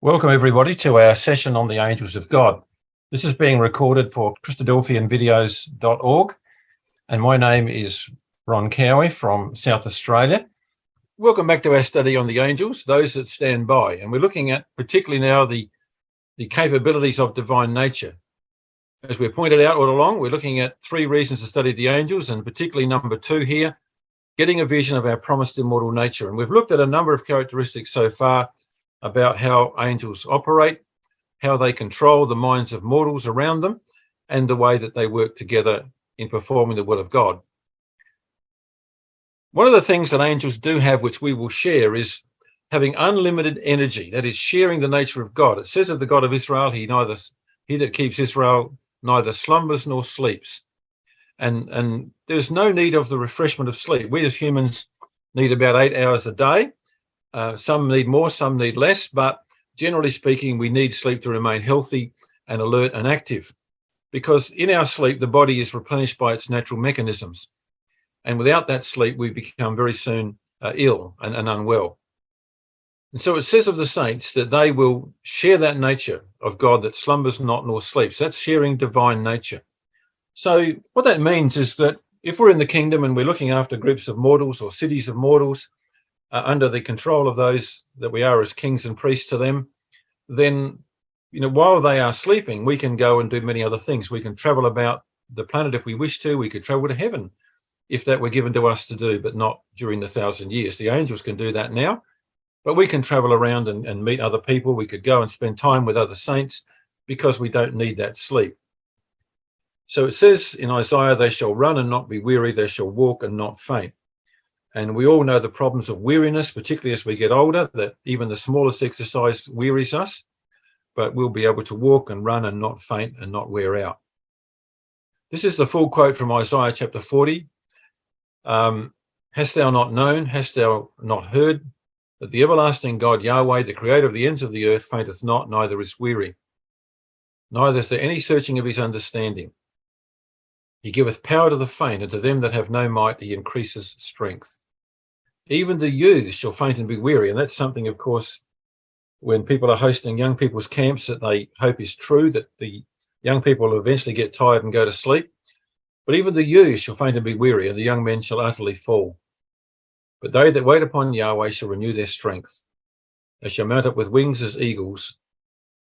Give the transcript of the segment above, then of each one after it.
Welcome everybody to our session on the Angels of God. This is being recorded for Christadelphian and my name is Ron Cowie from South Australia. Welcome back to our study on the angels, those that stand by, and we're looking at particularly now the capabilities of divine nature. As we pointed out all along, we're looking at 3 reasons to study the angels, and particularly number 2 here, getting a vision of our promised immortal nature. And we've looked at a number of characteristics so far about how angels operate, how they control the minds of mortals around them, and the way that they work together in performing the will of God. One of the things that angels do have, which we will share, is having unlimited energy, that is, sharing the nature of God. It says of the God of Israel, he that keeps Israel neither slumbers nor sleeps. And there's no need of the refreshment of sleep. We as humans need about 8 hours a day. Some need more, some need less, but generally speaking, we need sleep to remain healthy and alert and active, because in our sleep, the body is replenished by its natural mechanisms. And without that sleep, we become very soon ill and unwell. And so it says of the saints that they will share that nature of God that slumbers not nor sleeps. That's sharing divine nature. So what that means is that if we're in the kingdom and we're looking after groups of mortals or cities of mortals, under the control of those that we are as kings and priests to them, then, while they are sleeping, we can go and do many other things. We can travel about the planet if we wish to. We could travel to heaven if that were given to us to do, but not during the 1,000 years. The angels can do that now, but we can travel around and meet other people. We could go and spend time with other saints because we don't need that sleep. So it says in Isaiah, they shall run and not be weary. They shall walk and not faint. And we all know the problems of weariness, particularly as we get older, that even the smallest exercise wearies us, but we'll be able to walk and run and not faint and not wear out. This is the full quote from Isaiah chapter 40. Hast thou not known, hast thou not heard, that the everlasting God Yahweh, the creator of the ends of the earth, fainteth not, neither is weary. Neither is there any searching of his understanding. He giveth power to the faint, and to them that have no might he increases strength. Even the youths shall faint and be weary. And that's something, of course, when people are hosting young people's camps, that they hope is true, that the young people will eventually get tired and go to sleep. But even the youths shall faint and be weary, and the young men shall utterly fall. But they that wait upon Yahweh shall renew their strength. They shall mount up with wings as eagles.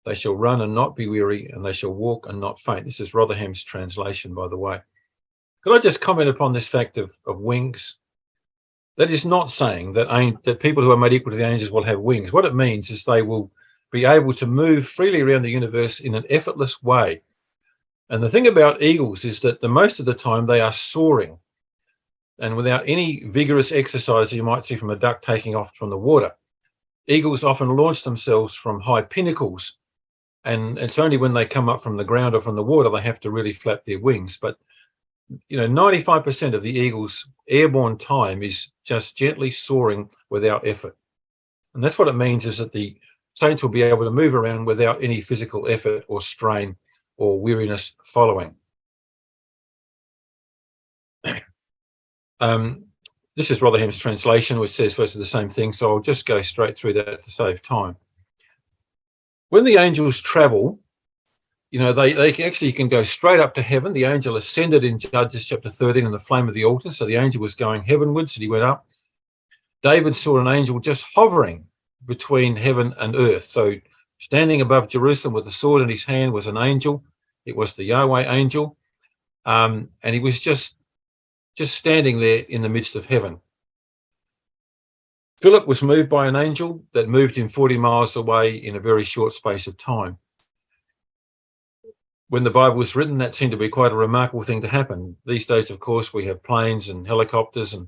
They shall run and not be weary, and they shall walk and not faint. This is Rotherham's translation, by the way. Could I just comment upon this fact of wings? That is not saying that people who are made equal to the angels will have wings. What it means is they will be able to move freely around the universe in an effortless way. And the thing about eagles is that the most of the time they are soaring, and without any vigorous exercise you might see from a duck taking off from the water. Eagles often launch themselves from high pinnacles, and it's only when they come up from the ground or from the water they have to really flap their wings. But 95% of the eagle's airborne time is just gently soaring without effort. And that's what it means, is that the saints will be able to move around without any physical effort or strain or weariness following. This is Rotherham's translation, which says basically the same thing, so I'll just go straight through that to save time. When the angels travel, they actually can go straight up to heaven. The angel ascended in Judges chapter 13 in the flame of the altar, so the angel was going heavenwards and he went up. David saw an angel just hovering between heaven and earth. So standing above Jerusalem with a sword in his hand was an angel. It was the Yahweh angel, and he was just standing there in the midst of heaven. Philip was moved by an angel that moved him 40 miles away in a very short space of time. When the Bible was written, that seemed to be quite a remarkable thing to happen. These days, of course, we have planes and helicopters and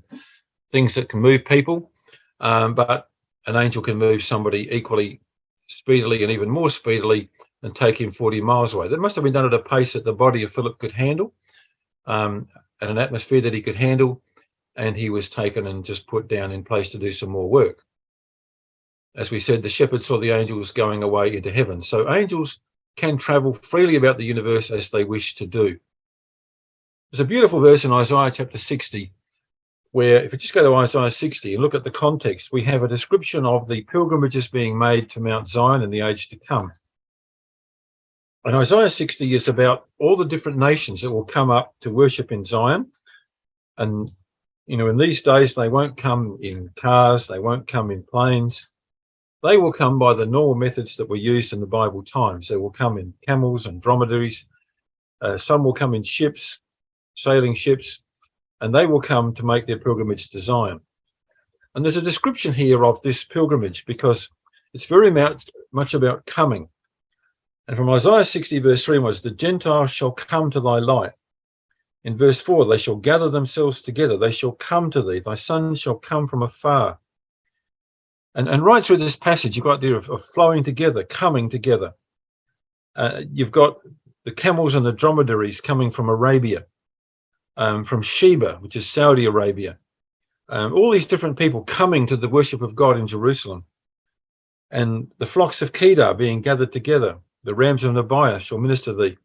things that can move people, but an angel can move somebody equally speedily and even more speedily and take him 40 miles away. That must have been done at a pace that the body of Philip could handle, at an atmosphere that he could handle, and he was taken and just put down in place to do some more work. As we said, the shepherd saw the angels going away into heaven. So angels can travel freely about the universe as they wish to do. There's a beautiful verse in Isaiah chapter 60 where if you just go to Isaiah 60 and look at the context, we have a description of the pilgrimages being made to Mount Zion in the age to come. And Isaiah 60 is about all the different nations that will come up to worship in Zion. And, in these days, they won't come in cars, they won't come in planes. They will come by the normal methods that were used in the Bible times. They will come in camels and dromedaries. Some will come in ships, sailing ships, and they will come to make their pilgrimage to Zion. And there's a description here of this pilgrimage because it's very much about coming. And from Isaiah 60 verse 3 was, the Gentiles shall come to thy light. In verse 4, they shall gather themselves together. They shall come to thee. Thy sons shall come from afar. And right through this passage, you've got the idea of flowing together, coming together. You've got the camels and the dromedaries coming from Arabia, from Sheba, which is Saudi Arabia. All these different people coming to the worship of God in Jerusalem. And the flocks of Kedar being gathered together. The rams of Nebiah shall minister thee.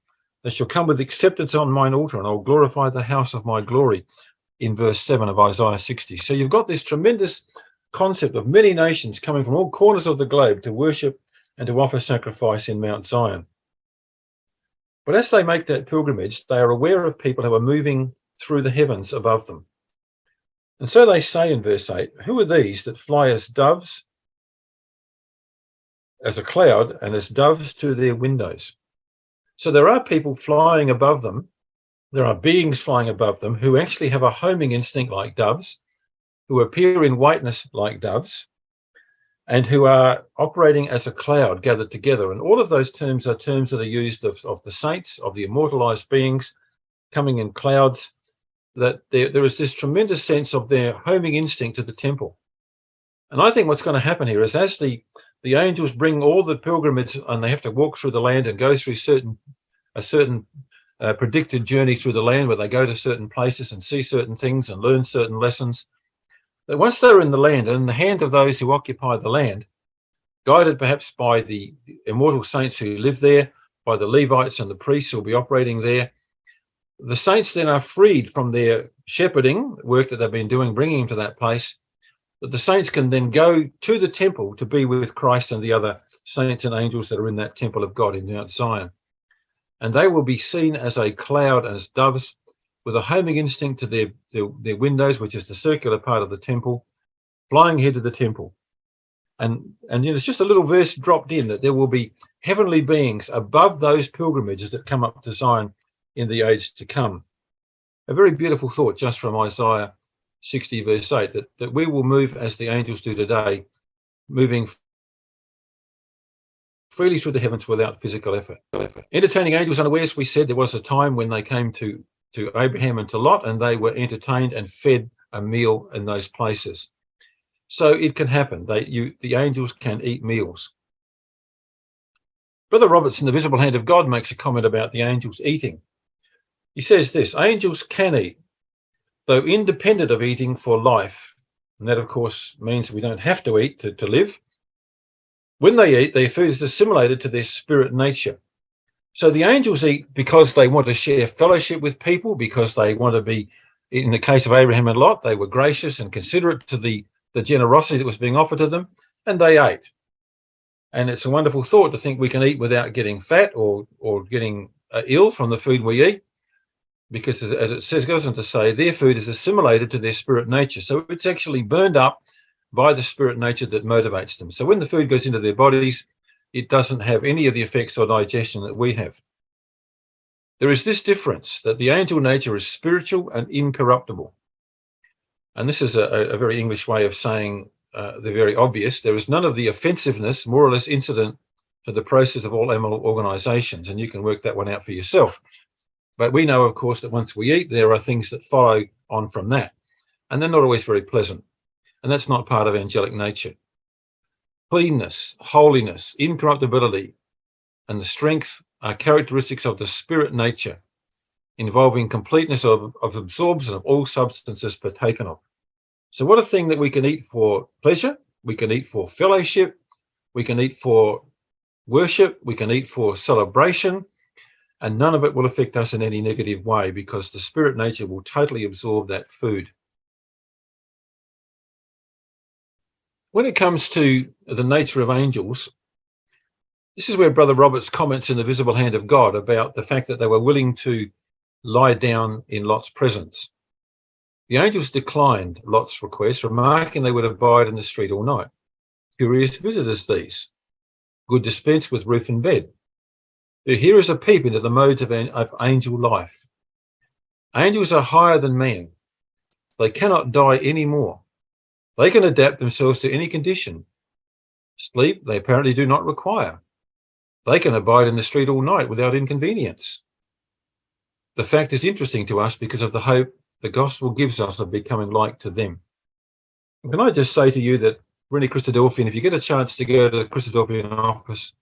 They shall come with acceptance on mine altar, and I'll glorify the house of my glory, in verse 7 of Isaiah 60. So you've got this tremendous concept of many nations coming from all corners of the globe to worship and to offer sacrifice in Mount Zion. But as they make that pilgrimage, they are aware of people who are moving through the heavens above them. And so they say in verse 8, who are these that fly as doves, as a cloud, and as doves to their windows? So there are people flying above them. There are beings flying above them who actually have a homing instinct like doves, who appear in whiteness like doves, and who are operating as a cloud gathered together. And all of those terms are terms that are used of the saints, of the immortalized beings coming in clouds, that there is this tremendous sense of their homing instinct to the temple. And I think what's going to happen here is as the angels bring all the pilgrimages and they have to walk through the land and go through a certain predicted journey through the land where they go to certain places and see certain things and learn certain lessons, that once they're in the land and in the hand of those who occupy the land, guided perhaps by the immortal saints who live there, by the Levites and the priests who will be operating there, the saints then are freed from their shepherding work that they've been doing, bringing them to that place, that the saints can then go to the temple to be with Christ and the other saints and angels that are in that temple of God in Mount Zion. And they will be seen as a cloud, as doves, with a homing instinct to their windows, which is the circular part of the temple, flying ahead to the temple. And there's just a little verse dropped in that there will be heavenly beings above those pilgrimages that come up to Zion in the age to come. A very beautiful thought just from Isaiah 60 verse 8, that we will move as the angels do today, moving freely through the heavens without physical effort. Entertaining angels unawares, we said there was a time when they came to Abraham and to Lot, and they were entertained and fed a meal in those places. So it can happen. The angels can eat meals. Brother Robertson, the visible hand of God, makes a comment about the angels eating. He says this: angels can eat, though independent of eating for life. And that, of course, means we don't have to eat to live. When they eat, their food is assimilated to their spirit nature. So the angels eat because they want to share fellowship with people, because they want to be, in the case of Abraham and Lot, they were gracious and considerate to the generosity that was being offered to them, and they ate. And it's a wonderful thought to think we can eat without getting fat or getting ill from the food we eat, because as it says, goes on to say, their food is assimilated to their spirit nature. So it's actually burned up by the spirit nature that motivates them. So when the food goes into their bodies, it doesn't have any of the effects or digestion that we have. There is this difference, that the angel nature is spiritual and incorruptible. And this is a very English way of saying the very obvious. There is none of the offensiveness, more or less incident to the process of all animal organizations, and you can work that one out for yourself. But we know, of course, that once we eat, there are things that follow on from that, and they're not always very pleasant. And that's not part of angelic nature. Cleanness, holiness, incorruptibility, and the strength are characteristics of the spirit nature, involving completeness of absorption of all substances partaken of. So what a thing that we can eat for pleasure, we can eat for fellowship, we can eat for worship, we can eat for celebration, and none of it will affect us in any negative way, because the spirit nature will totally absorb that food. When it comes to the nature of angels, this is where Brother Roberts comments in The Visible Hand of God about the fact that they were willing to lie down in Lot's presence. The angels declined Lot's request, remarking they would abide in the street all night. Curious visitors these, good dispense with roof and bed. Here is a peep into the modes of angel life. Angels are higher than man. They cannot die any more. They can adapt themselves to any condition. Sleep they apparently do not require. They can abide in the street all night without inconvenience. The fact is interesting to us because of the hope the gospel gives us of becoming like to them. Can I just say to you that for any Christadelphian, if you get a chance to go to the Christadelphian office,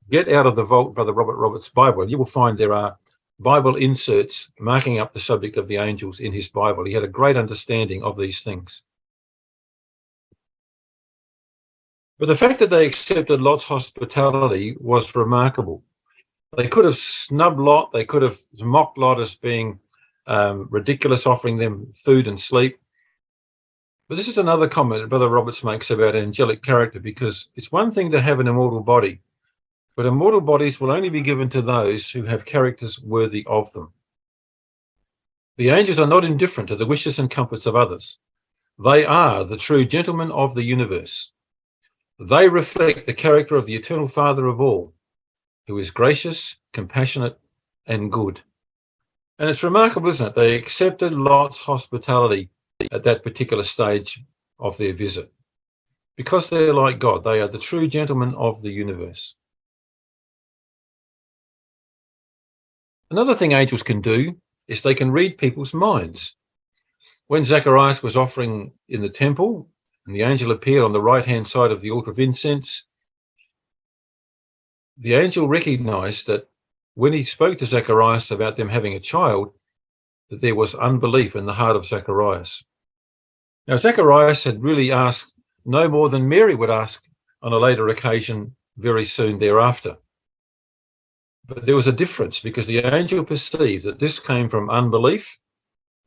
get out of the vault Brother Robert Roberts' Bible. You will find there are Bible inserts marking up the subject of the angels in his Bible. He had a great understanding of these things. But the fact that they accepted Lot's hospitality was remarkable. They could have snubbed Lot. They could have mocked Lot as being ridiculous, offering them food and sleep. But this is another comment that Brother Roberts makes about angelic character, because it's one thing to have an immortal body, but immortal bodies will only be given to those who have characters worthy of them. The angels are not indifferent to the wishes and comforts of others. They are the true gentlemen of the universe. They reflect the character of the eternal Father of all, who is gracious, compassionate, and good. And it's remarkable, isn't it? They accepted Lot's hospitality at that particular stage of their visit. Because they're like God, they are the true gentlemen of the universe. Another thing angels can do is they can read people's minds. When Zacharias was offering in the temple, and the angel appeared on the right-hand side of the altar of incense, the angel recognized that when he spoke to Zacharias about them having a child, that there was unbelief in the heart of Zacharias. Now, Zacharias had really asked no more than Mary would ask on a later occasion very soon thereafter. But there was a difference, because the angel perceived that this came from unbelief.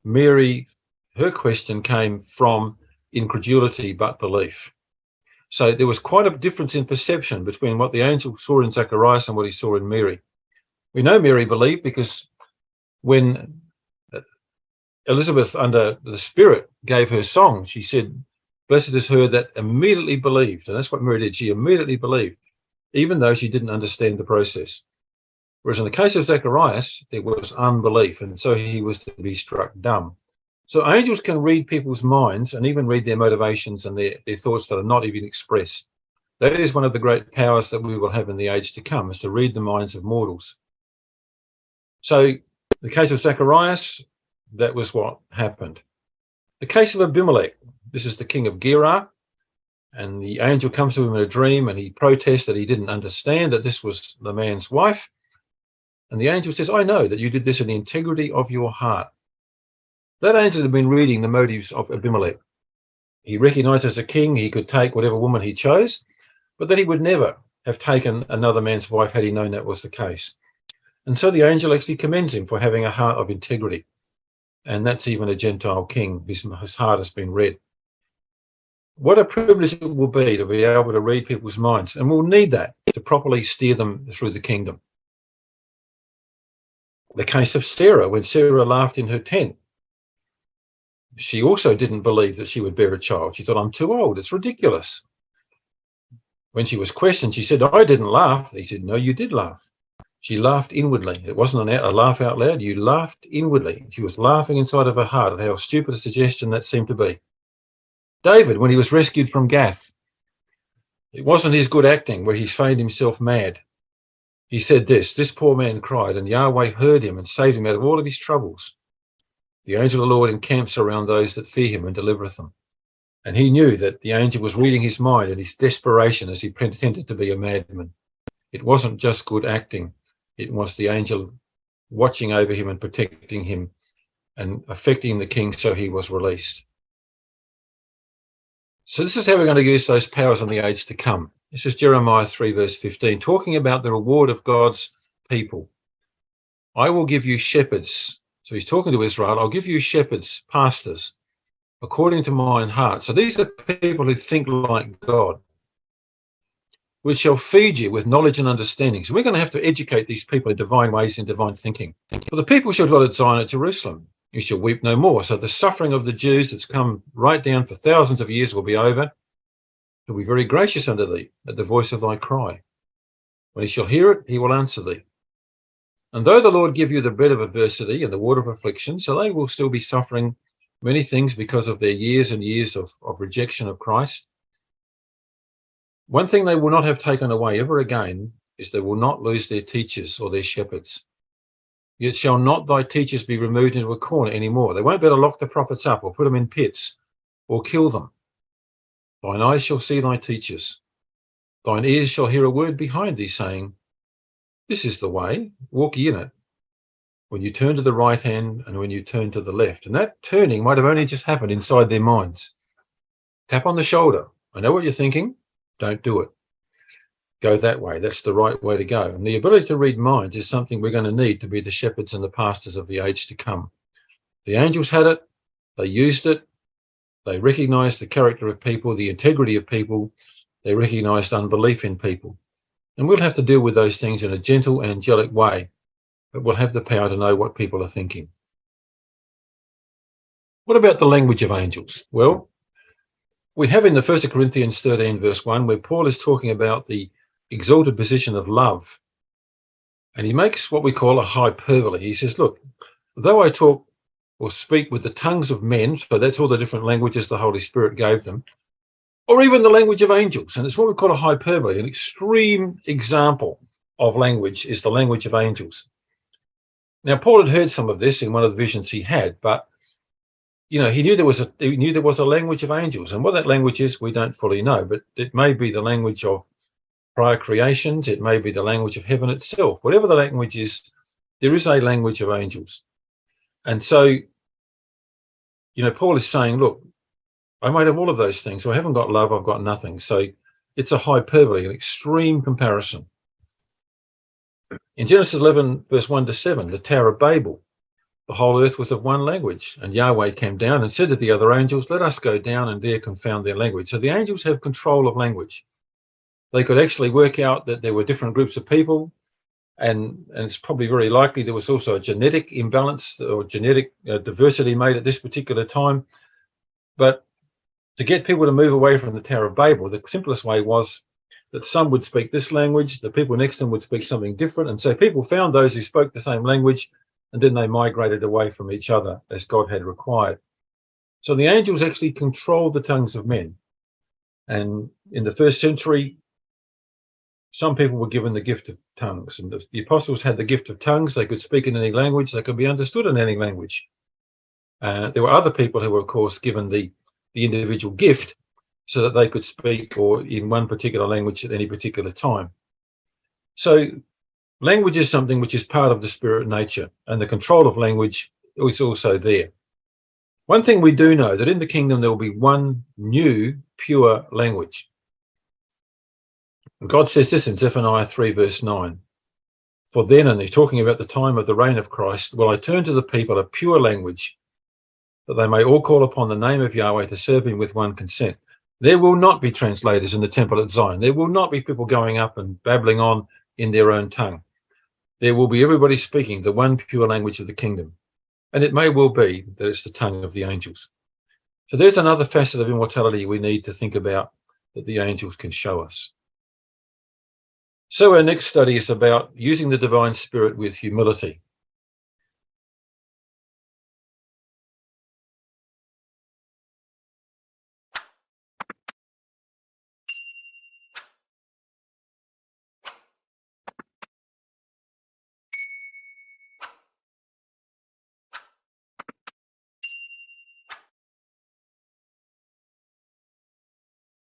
Mary, her question came from incredulity but belief. So there was quite a difference in perception between what the angel saw in Zacharias and what he saw in Mary. We know Mary believed because when Elizabeth, under the Spirit, gave her song, she said, "Blessed is her that immediately believed." And that's what Mary did. She immediately believed, even though she didn't understand the process. Whereas in the case of Zacharias, there was unbelief, and so he was to be struck dumb. So angels can read people's minds and even read their motivations and their thoughts that are not even expressed. That is one of the great powers that we will have in the age to come, is to read the minds of mortals. So the case of Zacharias, that was what happened. The case of Abimelech, this is the king of Gerar, and the angel comes to him in a dream, and he protests that he didn't understand that this was the man's wife. And the angel says, "I know that you did this in the integrity of your heart." That angel had been reading the motives of Abimelech. He recognized as a king he could take whatever woman he chose, but that he would never have taken another man's wife had he known that was the case. And so the angel actually commends him for having a heart of integrity. And that's even a Gentile king whose heart has been read. What a privilege it will be to be able to read people's minds. And we'll need that to properly steer them through the kingdom. The case of Sarah, when Sarah laughed in her tent, she also didn't believe that she would bear a child. She thought, "I'm too old. It's ridiculous." When she was questioned, she said, "I didn't laugh." He said, "No, you did laugh." She laughed inwardly. It wasn't a laugh out loud. You laughed inwardly. She was laughing inside of her heart at how stupid a suggestion that seemed to be. David, when he was rescued from Gath, it wasn't his good acting where he feigned himself mad. He said this poor man cried, and Yahweh heard him and saved him out of all of his troubles. The angel of the Lord encamps around those that fear him and delivereth them. And he knew that the angel was reading his mind and his desperation as he pretended to be a madman. It wasn't just good acting. It was the angel watching over him and protecting him and affecting the king so he was released. So this is how we're going to use those powers in the age to come. This is Jeremiah 3 verse 15, talking about the reward of God's people. "I will give you shepherds." So he's talking to Israel. "I'll give you shepherds, pastors, according to mine heart. So these are people who think like God, which shall feed you with knowledge and understanding. So we're going to have to educate these people in divine ways and divine thinking. For the people shall dwell at Zion at Jerusalem. You shall weep no more. So the suffering of the Jews that's come right down for thousands of years will be over. He'll be very gracious unto thee at the voice of thy cry. When he shall hear it, he will answer thee. And though the Lord give you the bread of adversity and the water of affliction, so they will still be suffering many things because of their years and years of rejection of Christ. One thing they will not have taken away ever again is they will not lose their teachers or their shepherds. Yet shall not thy teachers be removed into a corner anymore. They won't better lock the prophets up or put them in pits or kill them. Thine eyes shall see thy teachers. Thine ears shall hear a word behind thee saying, this is the way, walk ye in it. When you turn to the right hand and when you turn to the left. And that turning might have only just happened inside their minds. Tap on the shoulder. I know what you're thinking. Don't do it. Go that way. That's the right way to go. And the ability to read minds is something we're going to need to be the shepherds and the pastors of the age to come. The angels had it. They used it. They recognized the character of people, the integrity of people. They recognized unbelief in people. And we'll have to deal with those things in a gentle, angelic way, but we'll have the power to know what people are thinking. What about the language of angels? Well, we have in the 1 Corinthians 13, verse 1, where Paul is talking about the exalted position of love. And he makes what we call a hyperbole. He says, look, though I talk or speak with the tongues of men, so that's all the different languages the Holy Spirit gave them, or even the language of angels, and it's what we call a hyperbole. An extreme example of language is the language of angels. Now, Paul had heard some of this in one of the visions he had, but he knew there was a language of angels, and what that language is, we don't fully know. But it may be the language of prior creations, it may be the language of heaven itself. Whatever the language is, there is a language of angels. And so, Paul is saying, look, I might have all of those things. So I haven't got love, I've got nothing. So it's a hyperbole, an extreme comparison. In Genesis 11, verse 1 to 7, the Tower of Babel, the whole earth was of one language. And Yahweh came down and said to the other angels, let us go down and there confound their language. So the angels have control of language. They could actually work out that there were different groups of people. And it's probably very likely there was also a genetic imbalance or genetic diversity made at this particular time. But to get people to move away from the Tower of Babel, the simplest way was that some would speak this language, the people next to them would speak something different. And so people found those who spoke the same language, and then they migrated away from each other as God had required. So the angels actually controlled the tongues of men. And in the first century, some people were given the gift of tongues. And the apostles had the gift of tongues. They could speak in any language. They could be understood in any language. There were other people who were, of course, given the individual gift so that they could speak or in one particular language at any particular time. So language is something which is part of the spirit nature, and the control of language is also there. One thing we do know, that in the kingdom there will be one new pure language. And God says this in Zephaniah 3 verse 9. For then, and they're talking about the time of the reign of Christ, will I turn to the people a pure language, that they may all call upon the name of Yahweh to serve him with one consent. There will not be translators in the temple at Zion. There will not be people going up and babbling on in their own tongue. There will be everybody speaking the one pure language of the kingdom. And it may well be that it's the tongue of the angels. So there's another facet of immortality we need to think about that the angels can show us. So our next study is about using the divine spirit with humility.